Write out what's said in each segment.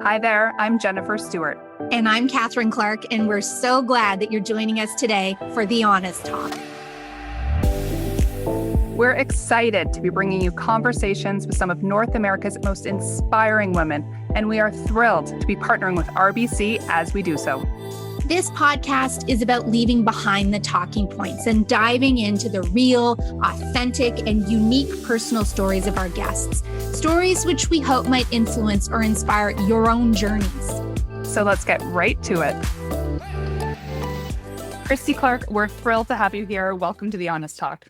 Hi there, I'm Jennifer Stewart. And I'm Catherine Clark, and we're so glad that you're joining us today for The Honest Talk. We're excited to be bringing you conversations with some of North America's most inspiring women, and we are thrilled to be partnering with RBC as we do so. This podcast is about leaving behind the talking points and diving into the real, authentic, and unique personal stories of our guests. Stories which we hope might influence or inspire your own journeys. So let's get right to it. Christy Clark, we're thrilled to have you here. Welcome to The Honest Talk.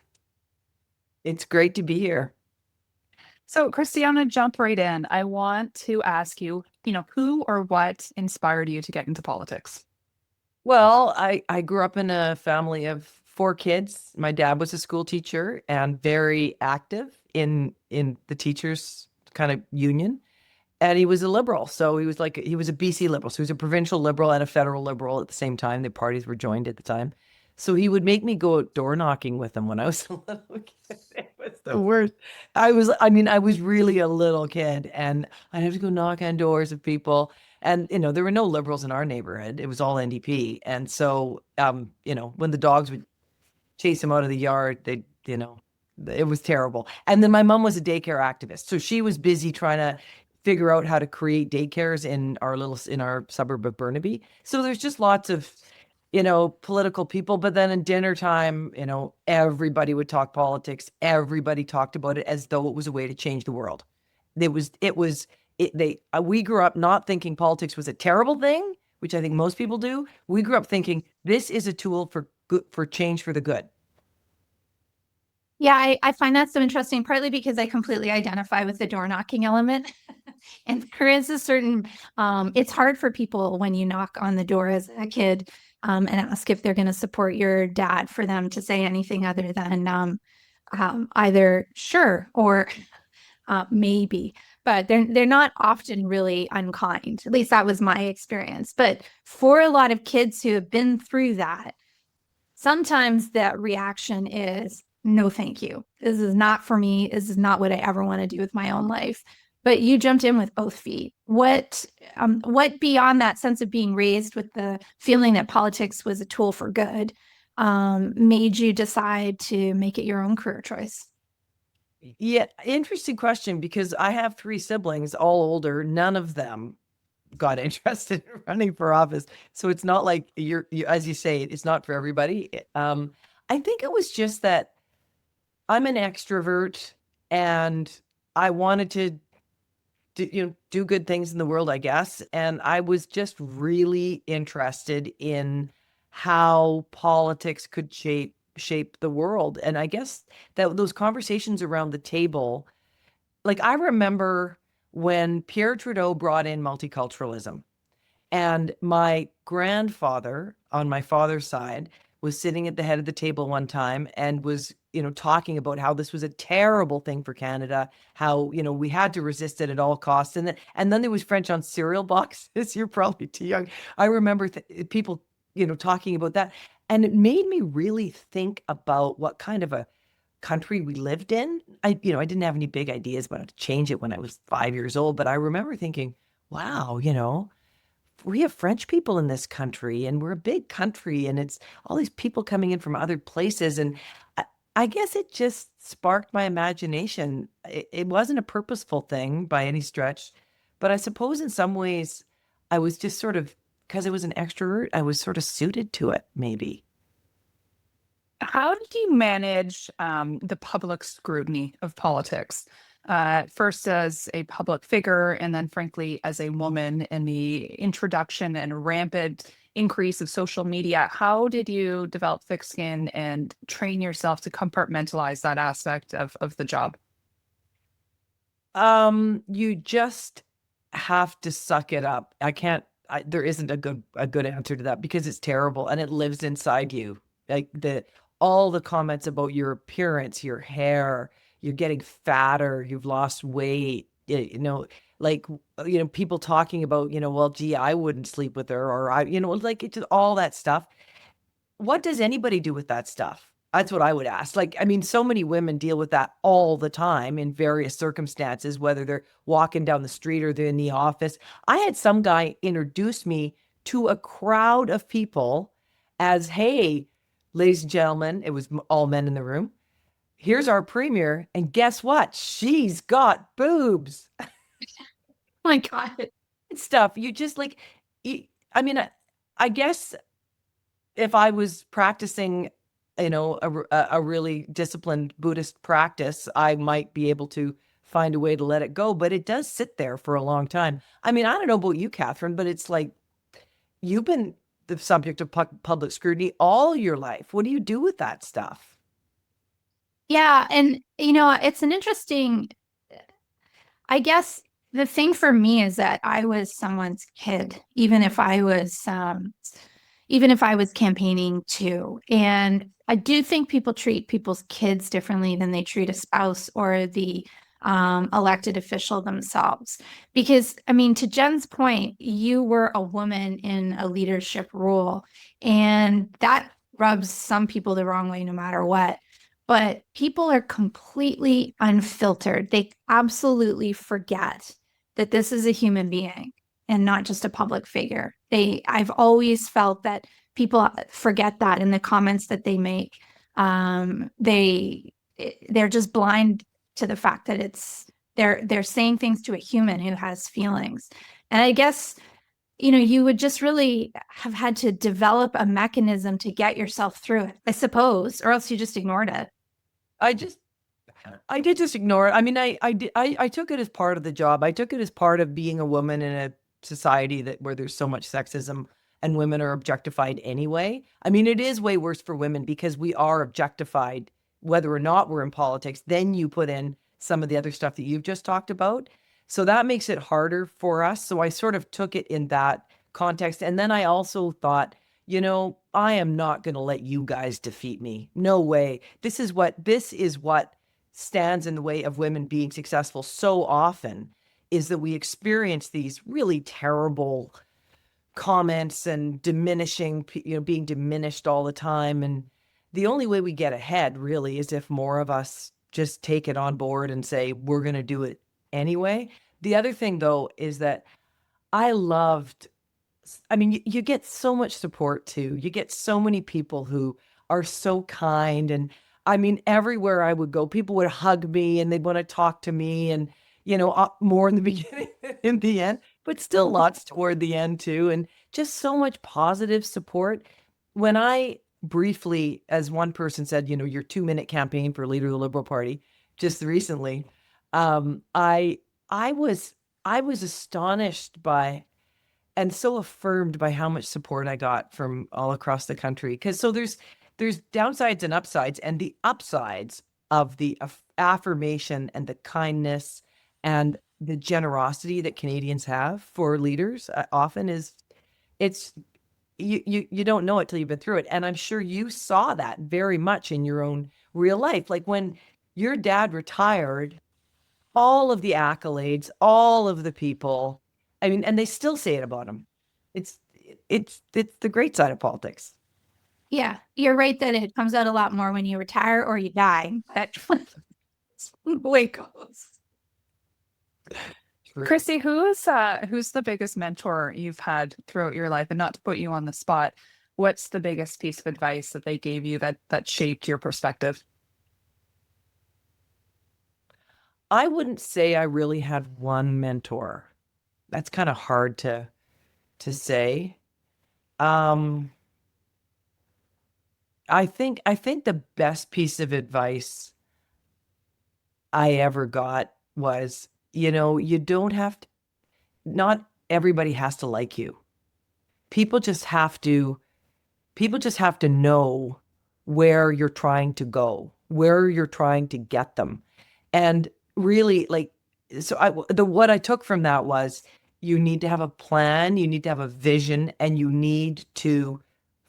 It's great to be here. So, Christy, I'm going to jump right in. I want to ask you, who or what inspired you to get into politics? Well, I grew up in a family of 4 kids. My dad was a school teacher and very active in the teachers kind of union. And he was a liberal. So he was a BC liberal. So he was a provincial liberal and a federal liberal at the same time. The parties were joined at the time. So he would make me go out door knocking with him when I was a little kid. It was the worst. I was really a little kid, and I'd have to go knock on doors of people. And, there were no liberals in our neighborhood. It was all NDP. And so, when the dogs would chase him out of the yard, it was terrible. And then my mom was a daycare activist. So she was busy trying to figure out how to create daycares in our suburb of Burnaby. So there's just lots of, political people. But then in dinner time, everybody would talk politics. Everybody talked about it as though it was a way to change the world. We grew up not thinking politics was a terrible thing, which I think most people do. We grew up thinking this is a tool for change for the good. Yeah, I find that so interesting, partly because I completely identify with the door knocking element. And there is a certain, it's hard for people when you knock on the door as a kid and ask if they're going to support your dad, for them to say anything other than either sure or maybe. But they're not often really unkind. At least that was my experience. But for a lot of kids who have been through that, sometimes that reaction is, no, thank you. This is not for me. This is not what I ever want to do with my own life. But you jumped in with both feet. What beyond that sense of being raised with the feeling that politics was a tool for good made you decide to make it your own career choice? Yeah, interesting question, because I have 3 siblings, all older. None of them got interested in running for office. So it's not like you as you say, it's not for everybody. I think it was just that I'm an extrovert and I wanted to do good things in the world, I guess. And I was just really interested in how politics could shape the world. And I guess that those conversations around the table, like I remember when Pierre Trudeau brought in multiculturalism, and my grandfather on my father's side was sitting at the head of the table one time and was, talking about how this was a terrible thing for Canada, how, we had to resist it at all costs. And then there was French on cereal boxes. You're probably too young. I remember people, talking about that. And it made me really think about what kind of a country we lived in. I didn't have any big ideas about how to change it when I was 5 years old, but I remember thinking, wow, we have French people in this country and we're a big country and it's all these people coming in from other places. And I guess it just sparked my imagination. It wasn't a purposeful thing by any stretch, but I suppose in some ways I was just sort of, because I was an extrovert, I was sort of suited to it, maybe. How did you manage the public scrutiny of politics? First as a public figure, and then frankly as a woman, in the introduction and rampant increase of social media. How did you develop thick skin and train yourself to compartmentalize that aspect of the job? You just have to suck it up. There isn't a good answer to that, because it's terrible and it lives inside you. Like all the comments about your appearance, your hair, you're getting fatter, you've lost weight, people talking about, well, gee, I wouldn't sleep with her, or it's just all that stuff. What does anybody do with that stuff? That's what I would ask. Like, I mean, so many women deal with that all the time in various circumstances, whether they're walking down the street or they're in the office. I had some guy introduce me to a crowd of people as, hey, ladies and gentlemen, it was all men in the room. Here's our premier. And guess what? She's got boobs. Oh my God. Stuff. You just like, I mean, I guess if I was practicing, you know, a really disciplined Buddhist practice, I might be able to find a way to let it go, but it does sit there for a long time. I mean, I don't know about you, Catherine, but it's like you've been the subject of public scrutiny all your life. What do you do with that stuff? Yeah. And, you know, it's an interesting, I guess the thing for me is that I was someone's kid, even if I was campaigning too. And I do think people treat people's kids differently than they treat a spouse or the elected official themselves. Because, I mean, to Jen's point, you were a woman in a leadership role, and that rubs some people the wrong way no matter what. But people are completely unfiltered. They absolutely forget that this is a human being and not just a public figure. I've always felt that people forget that in the comments that they make. They're just blind to the fact that they're saying things to a human who has feelings. And I guess, you know, you would just really have had to develop a mechanism to get yourself through it, I suppose, or else you just ignored it. I did just ignore it. I mean, I took it as part of the job. I took it as part of being a woman in a society where there's so much sexism and women are objectified anyway. I mean, it is way worse for women because we are objectified, whether or not we're in politics. Then you put in some of the other stuff that you've just talked about. So that makes it harder for us. So I sort of took it in that context. And then I also thought, you know, I am not going to let you guys defeat me. No way. This is what stands in the way of women being successful so often, is that we experience these really terrible comments and diminishing, you know, being diminished all the time. And the only way we get ahead really is if more of us just take it on board and say, we're going to do it anyway. The other thing though, is that I mean, you get so much support too. You get so many people who are so kind. And I mean, everywhere I would go, people would hug me and they'd want to talk to me, and, you know, more in the beginning than in the end, but still lots toward the end too. And just so much positive support. When I briefly, as one person said, you know, your 2-minute campaign for leader of the Liberal Party just recently, I was astonished by and so affirmed by how much support I got from all across the country. Because so there's downsides and upsides, and the upsides of the affirmation and the kindness and the generosity that Canadians have for leaders often is, it's you don't know it till you've been through it. And I'm sure you saw that very much in your own real life. Like when your dad retired, all of the accolades, all of the people, I mean, and they still say it about him. It's it's the great side of politics. Yeah, you're right that it comes out a lot more when you retire or you die. That's the way it goes. Christy, who's the biggest mentor you've had throughout your life? And not to put you on the spot, what's the biggest piece of advice that they gave you that shaped your perspective? I wouldn't say I really had one mentor. That's kind of hard to say. Um, I think the best piece of advice I ever got was, you know, you don't have to, not everybody has to like you. People just have to know where you're trying to go, where you're trying to get them. And really, like, so what I took from that was, you need to have a plan, you need to have a vision, and you need to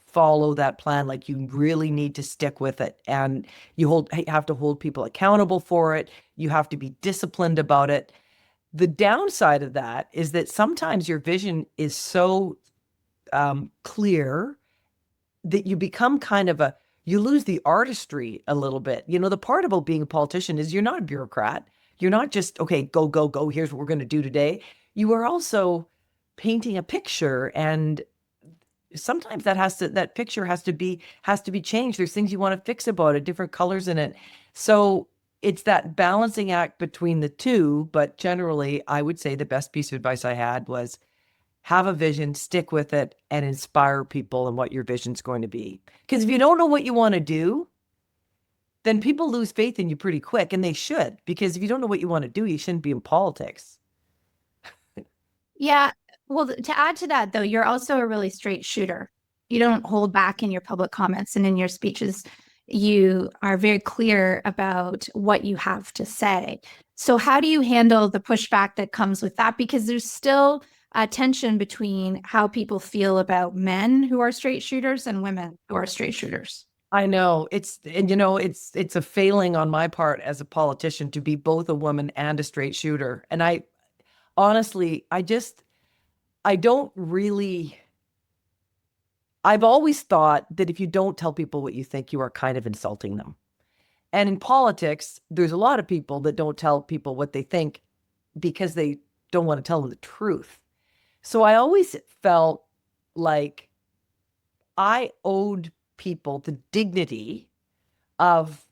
follow that plan. Like, you really need to stick with it, and you have to hold people accountable for it. You have to be disciplined about it. The downside of that is that sometimes your vision is so clear that you become kind of you lose the artistry a little bit. You know, the part about being a politician is you're not a bureaucrat. You're not just, okay, go, go, go. Here's what we're going to do today. You are also painting a picture, and sometimes that picture has to be changed. There's things you want to fix about it, different colors in it. So it's that balancing act between the two. But generally, I would say the best piece of advice I had was have a vision, stick with it, and inspire people in what your vision's going to be. Because if you don't know what you want to do, then people lose faith in you pretty quick, and they should. Because if you don't know what you want to do, you shouldn't be in politics. Yeah. Well, to add to that, though, you're also a really straight shooter. You don't hold back in your public comments and in your speeches. You are very clear about what you have to say. So how do you handle the pushback that comes with that? Because there's still a tension between how people feel about men who are straight shooters and women who are straight shooters. I know it's a failing on my part as a politician to be both a woman and a straight shooter. And I honestly, I don't really, I've always thought that if you don't tell people what you think, you are kind of insulting them. And in politics, there's a lot of people that don't tell people what they think because they don't want to tell them the truth. So I always felt like I owed people the dignity of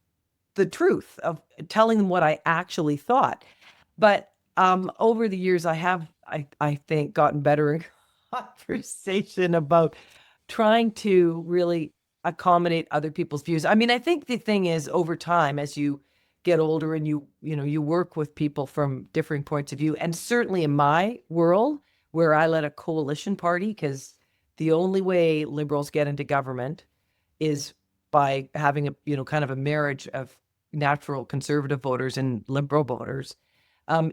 the truth, of telling them what I actually thought. But over the years, I think, gotten better in conversation about trying to really accommodate other people's views. I mean, I think the thing is, over time, as you get older and you work with people from differing points of view, and certainly in my world, where I led a coalition party, because the only way Liberals get into government is by having a kind of a marriage of natural conservative voters and Liberal voters,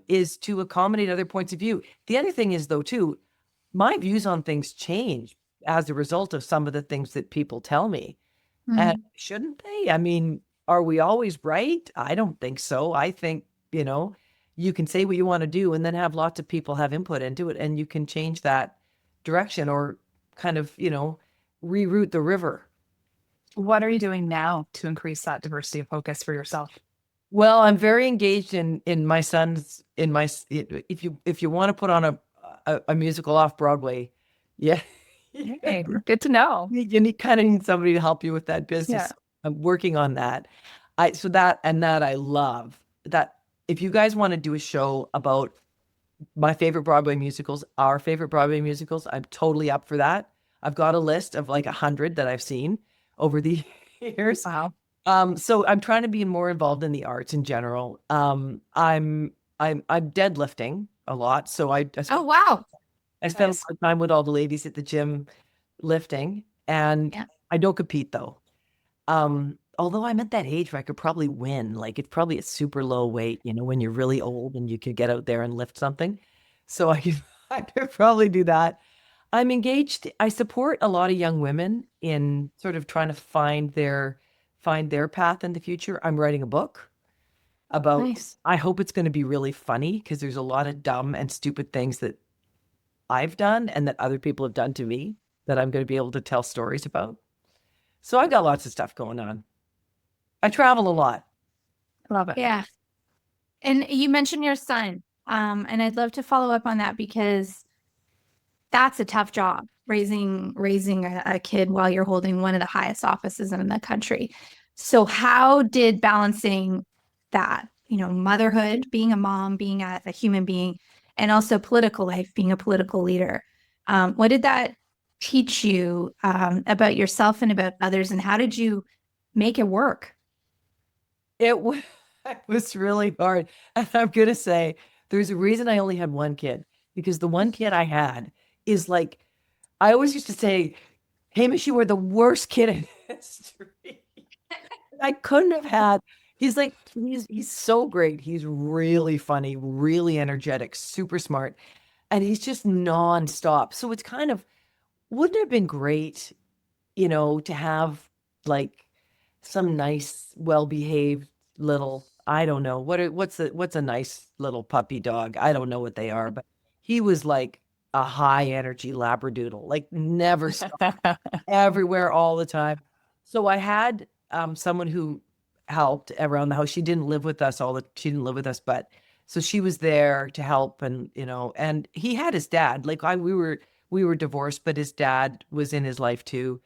is to accommodate other points of view. The other thing is, though, too, my views on things change as a result of some of the things that people tell me. And shouldn't they? I mean, are we always right? I don't think so. I think, you can say what you want to do and then have lots of people have input into it, and you can change that direction or kind of, reroute the river. What are you doing now to increase that diversity of focus for yourself? Well, I'm very engaged in my son's if you want to put on a musical off Broadway, yeah. Hey, good to know. You kind of need somebody to help you with that business. Yeah. I'm working on that. That I love that. If you guys want to do a show about my favorite Broadway musicals, our favorite Broadway musicals, I'm totally up for that. I've got a list of like 100 that I've seen over the years. Wow. So I'm trying to be more involved in the arts in general. I'm deadlifting a lot. So Oh, wow. I spend Nice. a lot of time with all the ladies at the gym lifting, and Yeah. I don't compete though. Although I'm at that age where I could probably win. Like, it's probably a super low weight, when you're really old and you could get out there and lift something. So I could probably do that. I'm engaged. I support a lot of young women in sort of trying to find their path in the future. I'm writing a book about, Nice. I hope it's going to be really funny, because there's a lot of dumb and stupid things that I've done and that other people have done to me that I'm going to be able to tell stories about. So I've got lots of stuff going on. I travel a lot. Love it. Yeah. And you mentioned your son. And I'd love to follow up on that, because that's a tough job, raising a kid while you're holding one of the highest offices in the country. So how did balancing that, motherhood, being a mom, being a human being, and also political life, being a political leader, what did that teach you about yourself and about others, and how did you make it work? It was really hard. And I'm going to say there's a reason I only had one kid, because the one kid I had is like, I always used to say, Hamish, you were the worst kid in history. I couldn't have had, he's so great. He's really funny, really energetic, super smart. And he's just nonstop. So it's kind of, wouldn't it have been great, to have like some nice, well-behaved little, I don't know, what's a nice little puppy dog? I don't know what they are, but he was like a high energy Labradoodle, like never stopped, everywhere all the time. So I had someone who helped around the house. She didn't live with us she didn't live with us, but so she was there to help, and and he had his dad. Like we were divorced, but his dad was in his life too.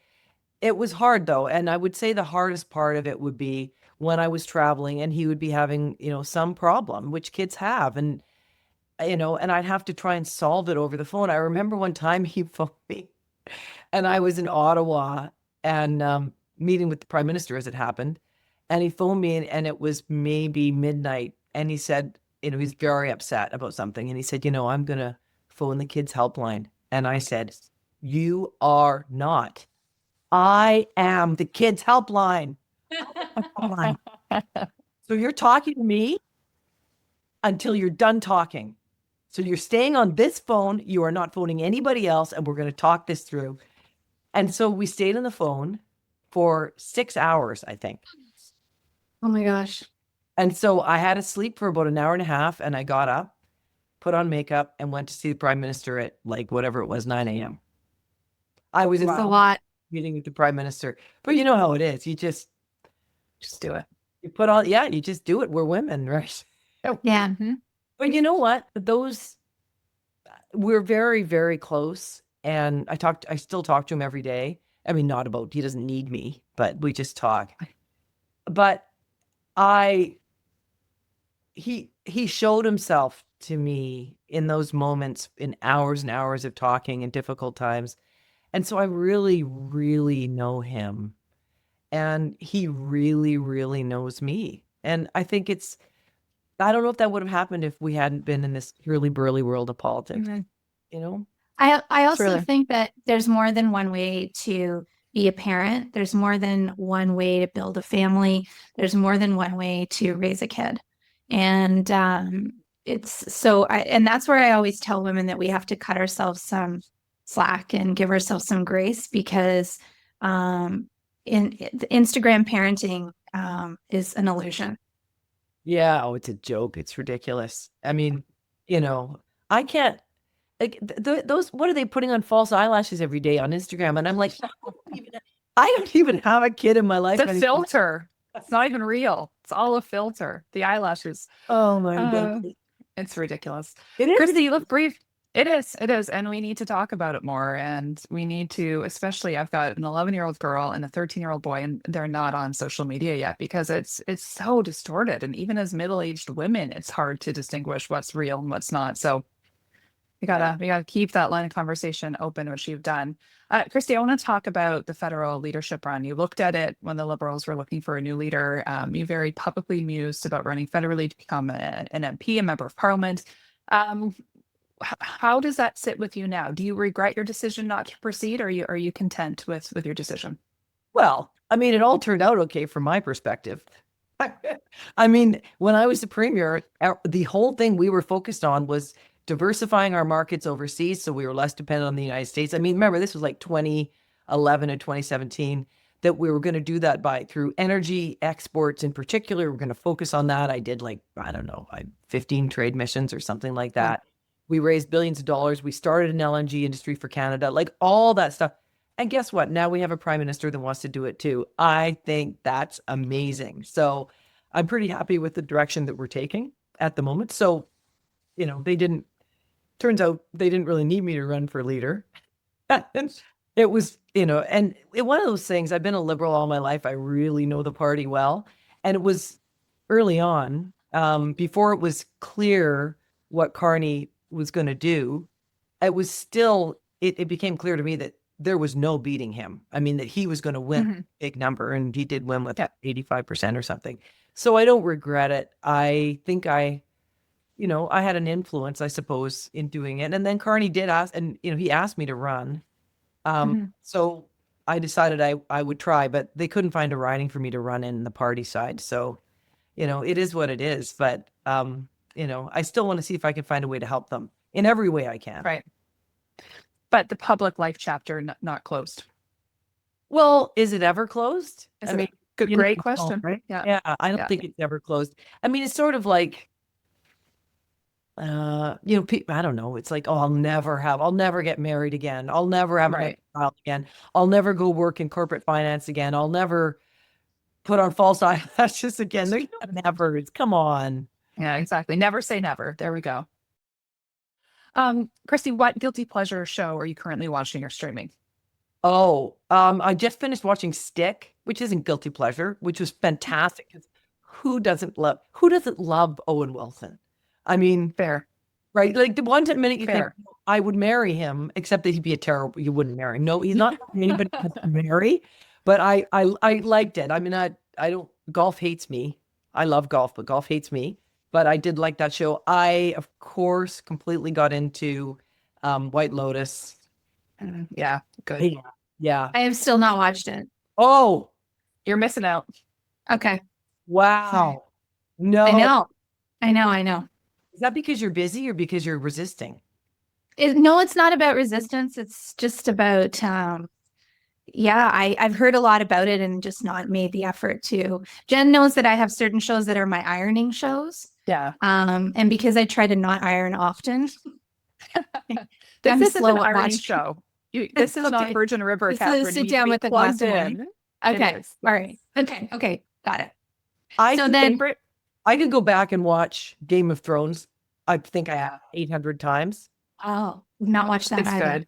It was hard though, and I would say the hardest part of it would be when I was traveling and he would be having, some problem, which kids have, and and I'd have to try and solve it over the phone. I remember one time he phoned me and I was in Ottawa and meeting with the Prime Minister as it happened. And he phoned me and it was maybe midnight. And he said, he's very upset about something. And he said, I'm going to phone the kids' helpline. And I said, you are not. I am the kids' helpline. Hold on. So you're talking to me until you're done talking. So you're staying on this phone. You are not phoning anybody else. And we're going to talk this through. And so we stayed on the phone for 6 hours, I think. Oh my gosh. And so I had to sleep for about an hour and a half, and I got up, put on makeup, and went to see the Prime Minister at like whatever it was, 9 a.m. I was in It's a lot. meeting with the Prime Minister. But you know how it is. You just do it. you put on, yeah, you just do it. We're women, right? Yeah. Mhm. But you know what? We're very, very close. And I still talk to him every day. I mean, not about, he doesn't need me, but we just talk. But he showed himself to me in those moments, in hours and hours of talking in difficult times. And so I really, really know him. And he really, really knows me. And I think I don't know if that would have happened if we hadn't been in this hurly burly world of politics, Mhm. you know? I also really- think that there's more than one way to be a parent. There's more than one way to build a family. There's more than one way to raise a kid. And and that's where I always tell women that we have to cut ourselves some slack and give ourselves some grace, because Instagram parenting is an illusion. Yeah. Oh, it's a joke. It's ridiculous. I mean, I can't, like, those, what are they putting on false eyelashes every day on Instagram? And I'm like, I don't even have a kid in my life It's a anymore. filter. It's not even real. It's all a filter. The eyelashes. Oh my Uh, God. It's ridiculous. It is. Christy, you look brief. It is. It is. And we need to talk about it more. And we need to, especially I've got an 11-year-old girl and a 13-year-old boy, and they're not on social media yet because it's so distorted. And even as middle-aged women, it's hard to distinguish what's real and what's not. So we gotta keep that line of conversation open, which you've done. Christy, I want to talk about the federal leadership run. You looked at it when the Liberals were looking for a new leader. You very publicly mused about running federally to become an MP, a member of Parliament. How does that sit with you now? Do you regret your decision not to proceed, or are you content with your decision? Well, I mean, it all turned out okay from my perspective. I mean, when I was the premier, the whole thing we were focused on was diversifying our markets overseas, so we were less dependent on the United States. I mean, remember, this was like 2011 and 2017 that we were going to do that through energy exports in particular. We're going to focus on that. I did, like, I don't know, 15 trade missions or something like that. We raised billions of dollars. We started an LNG industry for Canada, like all that stuff. And guess what? Now we have a prime minister that wants to do it too. I think that's amazing. So I'm pretty happy with the direction that we're taking at the moment. So, turns out they didn't really need me to run for leader. It was, one of those things, I've been a Liberal all my life. I really know the party well. And it was early on, before it was clear what Carney was going to do, it became clear to me that there was no beating him. I mean, that he was going to win a big number, and he did win with 85% or something. So I don't regret it. I think I had an influence, I suppose, in doing it. And then Carney did ask, and, he asked me to run. So I decided I would try, but they couldn't find a riding for me to run in the party side. So, it is what it is. But, I still want to see if I can find a way to help them in every way I can. Right. But the public life chapter not closed. Well, is it ever closed? Great question. Right? Yeah. Yeah. I don't think it's ever closed. I mean, it's sort of like, I don't know. It's like, oh, I'll never get married again. I'll never have another Right. child again. I'll never go work in corporate finance again. I'll never put on false eyelashes again. There's no nevers. Come on. Yeah, exactly. Never say never. There we go. Christy, what guilty pleasure show are you currently watching or streaming? Oh, I just finished watching Stick, which isn't guilty pleasure, which was fantastic. 'Cause who doesn't love Owen Wilson? I mean, Fair. right? Like the one minute you think Fair. I would marry him, except that he'd be a terrible. You wouldn't marry him. No, he's not anybody to marry. But I liked it. I mean, I don't. Golf hates me. I love golf, but golf hates me. But I did like that show. I, of course, completely got into White Lotus. Yeah, good. Yeah. Yeah. I have still not watched it. Oh, You're missing out. Okay. wow. No. I know. Is that because you're busy or because you're resisting? No, it's not about resistance. It's just about, yeah, I've heard a lot about it and just not made the effort to. Jen knows that I have certain shows that are my ironing shows. Yeah. And because I try to not iron often, This I'm isn't slow an at ironing watching. show. This is not Okay. Virgin River, This is Catherine. sit You need down to be with a glass plugged of wine. in. Okay. It is. All right. Okay. Got it. I So could- then- Favorite? I could go back and watch Game of Thrones. I think I have 800 times. Oh, we've not watched that It's either. good.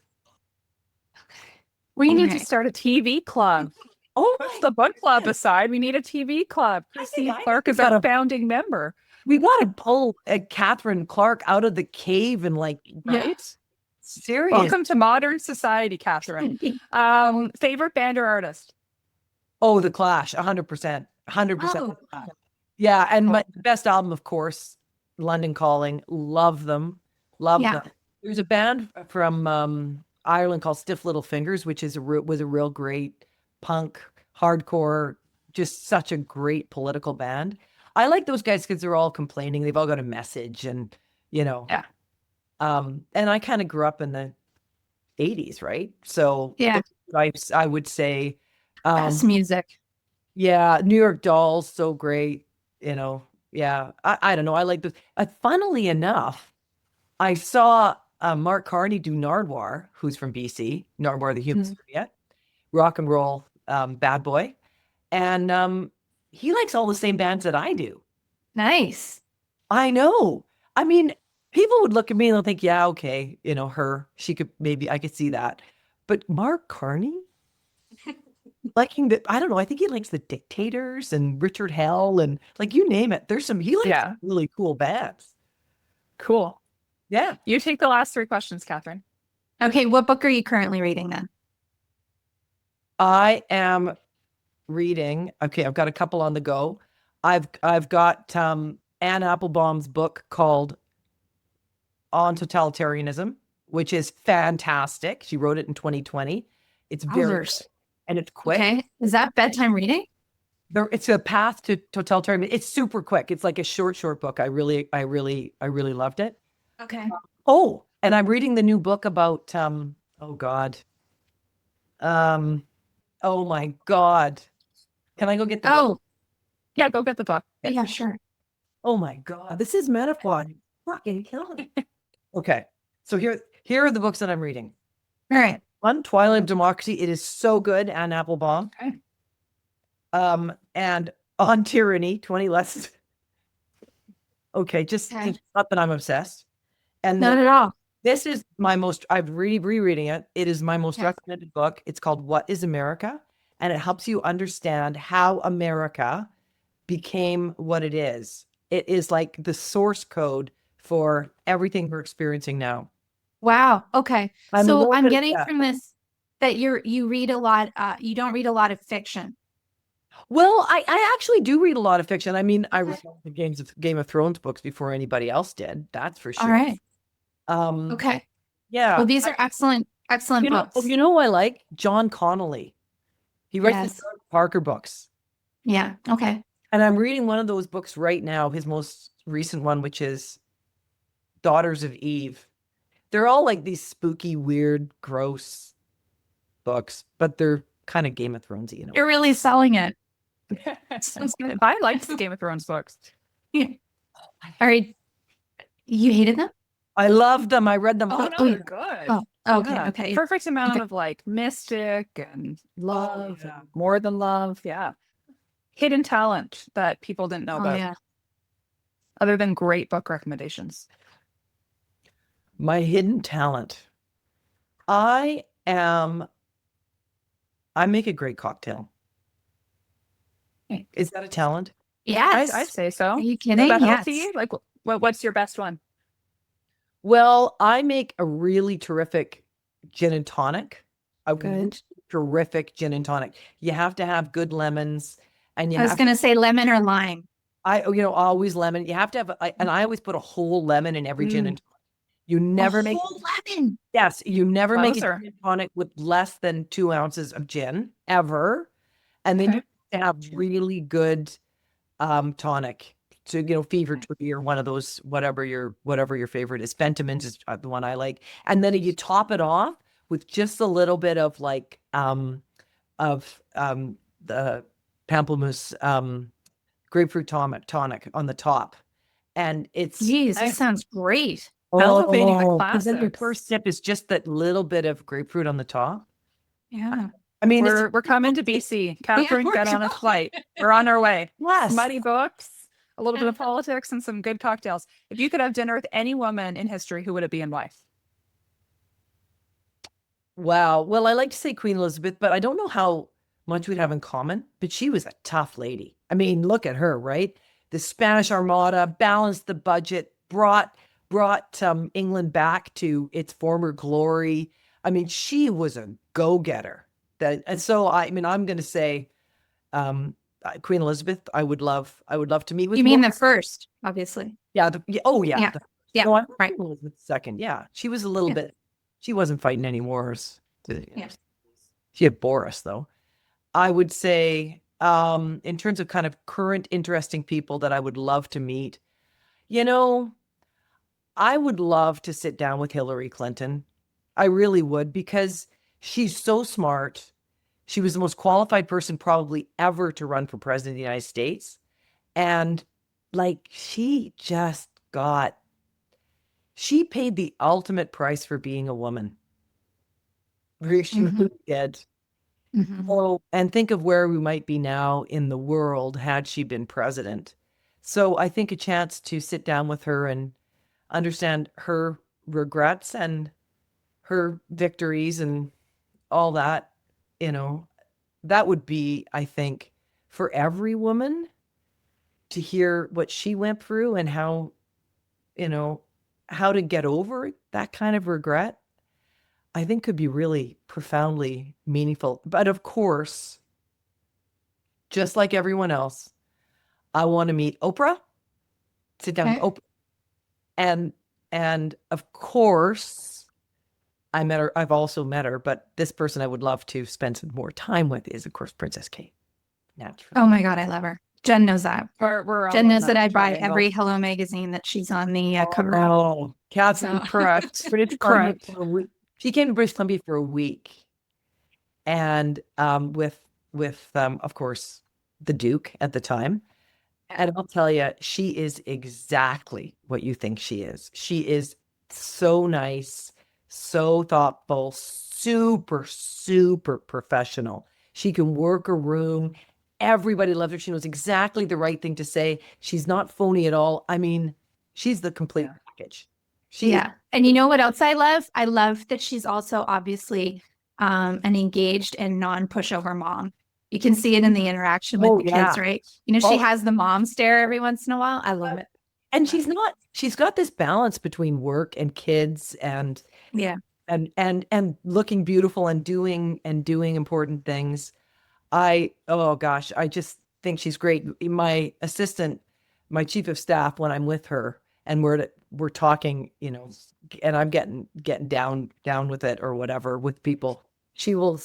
We need to Alright. start a TV club. Oh, Push the book club aside. We need a TV club. Christy I Clark is got our a- founding member. we got to pull Catherine Clark out of the cave and like, Right? serious. Welcome to modern society, Catherine. Favorite band or artist? Oh, The Clash, 100%. 100%. Oh. Yeah, and my best album, of course, London Calling. Love them. Love Yeah. them. There's a band from Ireland called Stiff Little Fingers, which was a real great punk, hardcore, just such a great political band. I like those guys because they're all complaining. They've all got a message, and Yeah. And I kind of grew up in the 80s, right? So Yeah. I would say, Best music. yeah, New York Dolls, so great. Yeah, I don't know. I like this. Funnily enough, I saw Mark Carney do Nardwar, who's from BC, Nardwar the Human Serviette, rock and roll bad boy. And he likes all the same bands that I do. Nice. I know. I mean, people would look at me and they'll think, yeah, okay, I could see that. But Mark Carney? Liking I don't know, I think he likes the Dictators and Richard Hell and like you name it. He likes Yeah. really cool bands. Cool. Yeah. You take the last three questions, Catherine. Okay, what book are you currently reading then? I am reading. Okay, I've got a couple on the go. I've got Anne Applebaum's book called On Totalitarianism, which is fantastic. She wrote it in 2020. It's very Wowzers. and it's quick. Okay. Is that bedtime reading? It's a path to totalitarianism. It's super quick. It's like a short book. I really loved it. Okay. Oh, and I'm reading the new book about oh God. Oh my God. Can I go get the book? Oh, Yeah, go get the book. yeah, sure. Oh my God. This is metaphor. Fucking killing me. Okay. So here are the books that I'm reading. All right. One, Twilight of Democracy. It is so good, Anne Applebaum. Okay. And On Tyranny, 20 Lessons. Okay, just not that I'm obsessed. And Not at all. this is I'm rereading it. It is my most recommended book. It's called What is America? And it helps you understand how America became what it is. It is like the source code for everything we're experiencing now. Wow. Okay. I'm a So little I'm bit- getting yeah. from this that you read a lot, you don't read a lot of fiction. Well, I actually do read a lot of fiction. I mean, I read the Game of Thrones books before anybody else did. That's for sure. All right. Okay. Okay. Yeah. Well, these are excellent books. You know who I like? John Connolly. He writes Yes. the Doug Parker books. Yeah. Okay. And I'm reading one of those books right now, his most recent one, which is Daughters of Eve. They're all like these spooky, weird, gross books, but they're kind of Game of Thronesy, you know. You're really selling it. Sounds good. I like the Game of Thrones books. All right. You hated them? I loved them. I read them. Oh, no, they're good. Oh, okay, Yeah. okay. Perfect amount Okay. of like mystic and love, yeah. and more than love. Yeah. Hidden talent that people didn't know Oh about, yeah. other than great book recommendations. My hidden talent. I make a great cocktail. Okay. Is that a talent? Yes. I'd say so. Are you Is kidding? that Yes. healthy? Like, what's your best one? Well, I make a really terrific gin and tonic. A Good. terrific gin and tonic. You have to have good lemons, and you I was have gonna say lemon or lime. always lemon. You have to have, and I always put a whole lemon in every gin and tonic. You never make whole lemon. Yes, you never make a Closer. gin and tonic with less than 2 ounces of gin ever, and then Okay. you have to have really good tonic. So Fever Tree or one of those, whatever your favorite is. Fentimans is the one I like, and then you top it off with just a little bit of like the pamplemousse grapefruit tonic on the top, and it's Jeez, that sounds great. Elevating the and then your classics. first sip is just that little bit of grapefruit on the top. Yeah. I mean, We're coming to BC. Catherine, we're get on a flight. We're on our way. yes. Muddy books, a little bit of politics, and some good cocktails. If you could have dinner with any woman in history, who would it be and why? Wow. Well, I like to say Queen Elizabeth, but I don't know how much we'd have in common. But she was a tough lady. I mean, look at her, right? The Spanish Armada balanced the budget, brought England back to its former glory. I mean, she was a go-getter. And so I'm going to say Queen Elizabeth. I would love to meet with. You mean more. the first, obviously. Yeah. Oh yeah. Yeah. Yeah. No, I'm Right. Queen Elizabeth II. Yeah, she was a little Yeah. bit. She wasn't fighting any wars. Yeah. She had Boris though. I would say, in terms of kind of current interesting people that I would love to meet, I would love to sit down with Hillary Clinton. I really would, because she's so smart. She was the most qualified person probably ever to run for president of the United States. And like, she paid the ultimate price for being a woman. She really did. Mhm. Oh, and think of where we might be now in the world had she been president. So I think a chance to sit down with her and understand her regrets and her victories and all that, that would be, I think, for every woman to hear what she went through and how to get over that kind of regret, I think could be really profoundly meaningful. But of course, just like everyone else, I want to meet Oprah, sit down with Okay. Oprah. And of course, I've also met her, but this person I would love to spend some more time with is, of course, Princess Kate. Naturally. Oh my God, I love her. Jen knows that. We're all Jen on knows that I buy triangle. every Hello magazine that she's on the cover. Oh, Catherine, So- Correct. British Columbia for a week. She came to British Columbia for a week, and with of course the Duke at the time. And I'll tell you, she is exactly what you think she is. She is so nice, so thoughtful, super, super professional. She can work a room. Everybody loves her. She knows exactly the right thing to say. She's not phony at all. I mean, she's the complete package. Yeah. And you know what else I love? I love that she's also obviously an engaged and non-pushover mom. You can see it in the interaction with the kids, right? She has the mom stare every once in a while. I love it. And she's got this balance between work and kids and Yeah. and looking beautiful and doing important things. Oh gosh, I just think she's great. My assistant, my chief of staff, when I'm with her and we're talking, and I'm getting down with it or whatever with people, she will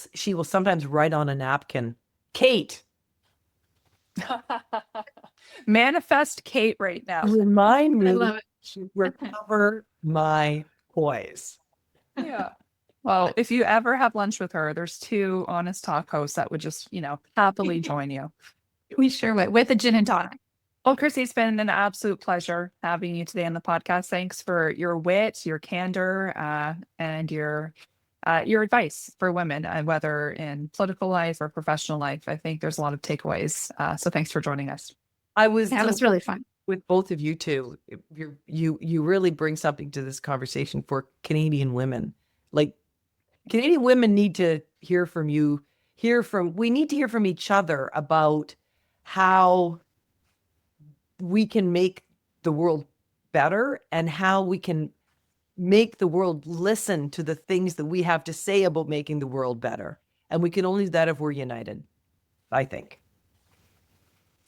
sometimes write on a napkin, Kate, Manifest Kate right now. remind me I love it. to recover my poise. Yeah. Well, if you ever have lunch with her, there's 2 honest talk hosts that would just, happily join you. We sure would, with a gin and tonic. Well, Chrissy, it's been an absolute pleasure having you today on the podcast. Thanks for your wit, your candor, and your advice for women, whether in political life or professional life. I think there's a lot of takeaways. So thanks for joining us. I was That was really fun. with both of you too. You really bring something to this conversation for Canadian women. Like, Canadian women need to hear from you. We need to hear from each other about how we can make the world better and how we can make the world listen to the things that we have to say about making the world better. And we can only do that if we're united, I think.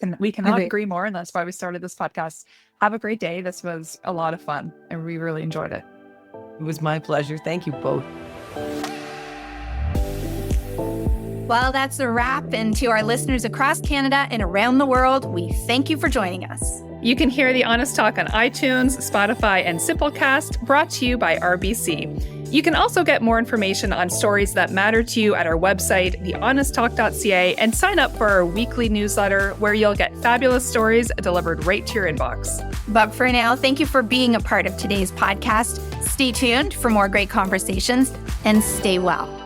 And we cannot Agreed. agree more. And that's why we started this podcast. Have a great day. This was a lot of fun and we really enjoyed it. It was my pleasure. Thank you both. Well, that's a wrap. And to our listeners across Canada and around the world, we thank you for joining us. You can hear The Honest Talk on iTunes, Spotify, and Simplecast, brought to you by RBC. You can also get more information on stories that matter to you at our website, thehonesttalk.ca, and sign up for our weekly newsletter where you'll get fabulous stories delivered right to your inbox. But for now, thank you for being a part of today's podcast. Stay tuned for more great conversations and stay well.